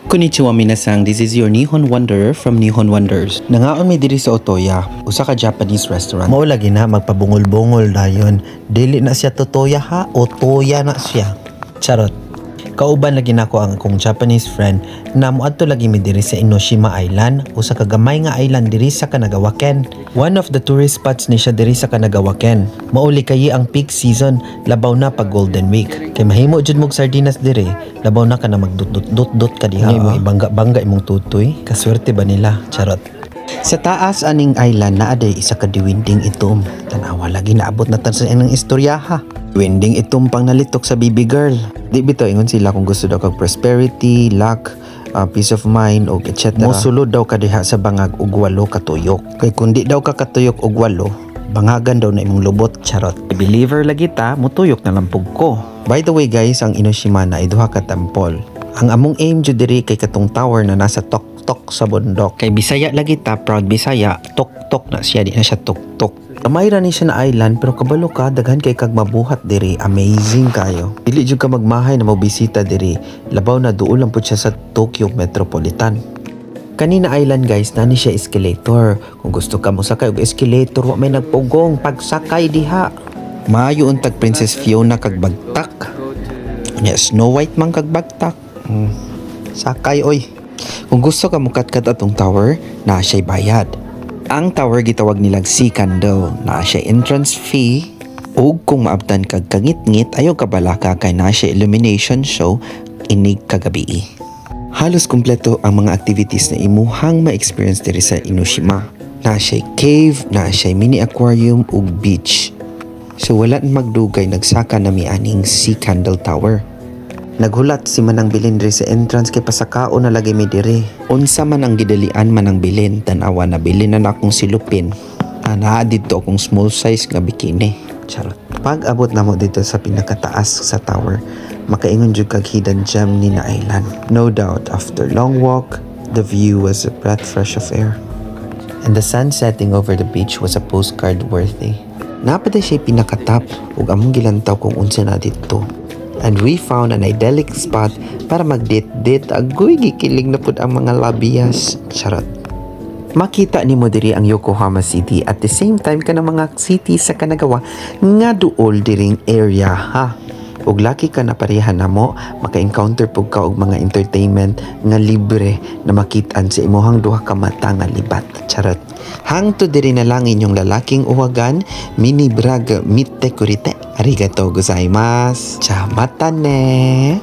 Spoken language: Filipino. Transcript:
Konnichiwa minasang, this is your Nihon Wanderer from Nihon Wonders. Nangaon mi diri sa Otoya, usa ka Japanese restaurant. Mao lagi na magpabungol-bungol dayon. Dili na siya Totoya ha, Otoya na siya. Charot. Kauban lagi nako ang akong Japanese friend na moadto lagi mi diri sa Enoshima Island, usa ka gamay nga island diri sa Kanagawaken. One of the tourist spots ni siya diri sa Kanagawaken. Mauli kayi ang peak season, labaw na pag Golden Week. Kay mahimo jud mog sardinas diri, labaw na ka na magdut-dut ka diha. Imong ibangga-bangga imong tutoy. Kaswerte ba nila? Charot. Sa taas aning island na aday isa ka diwinding itom. Tanawa lagi naabot na tan sa inang istorya ha. Diwinding itom pang nalitok sa baby girl. Di bitaw ingon sila kung gusto daw kag prosperity, luck, peace of mind o etc. Mosulod daw ka diha sa bangag ug walo ka tuyok. Kay kun di daw ka katuyok og walo, bangagan daw na imong lubot. Charot. Believer lagi ta, mutuyok na lampog ko. By the way guys, ang Enoshima na ay duha ka temple. Ang among aim jud diri kay katong tower na nasa tok sa bundok. Kay Bisaya lagi ta, proud Bisaya, tok na siya, di na siya tok. Kamay ra ni siya na island pero kabalo ka daghan kay kag mabuhat diri, amazing kayo. Dili jud ka magmahay na mobisita diri, labaw na duol lang pud siya sa Tokyo Metropolitan. Kanina island guys, nani siya escalator. Kung gusto ka mo sakay og escalator, wa may nagpugong pagsakay diha. Maayo untag Princess Fiona kag bagtak. Nya Snow White man kag bagtak. Sakay oy. Kung gusto ka mukatkat atong tower, naa siya'y bayad. Ang tower gitawag nilang Sea Candle, naa siya'y entrance fee. Ug kung maabtan kag kangit-ngit, ayaw kabalaka kay naa siya'y illumination show inig kagabi. Halos kumpleto ang mga activities na imuhang ma-experience diri sa Enoshima. Naa siya'y cave, naa siya'y mini aquarium ug beach. So wala na magdugay, nagsaka na mianing Sea Candle Tower. Naghulat si Manang Bilin diri sa entrance kay pasakao na lagi mi diri. Unsa man ang gidalian Manang Bilin, tanawa na bilin na akong silupin. Naa dito akong small size nga bikini. Charot. Pag abot na mo dito sa pinakataas sa tower, makaingon jud kag hidden gem ni na island. No doubt, after long walk, the view was a breath fresh of air. And the sun setting over the beach was a postcard worthy. Napaday siya pinakatap ug among gilantaw kung unsa na dito. And we found an idyllic spot para mag-date-date. Agoy, gikilig na pud ang mga labias. Charot. Makita ni mo diri ang Yokohama City at the same time ka ng mga city sa Kanagawa nga duol diring area ha. Ug laki ka na pareha na mo, maka-encounter pug ka og mga entertainment nga libre na makitaan sa imuhang duha ka mata nga libat. Charot. Hangto diri na lang inyong lalaking uwagan, mini brag mitte kurite. Arigatou gozaimasu. Chamata ne.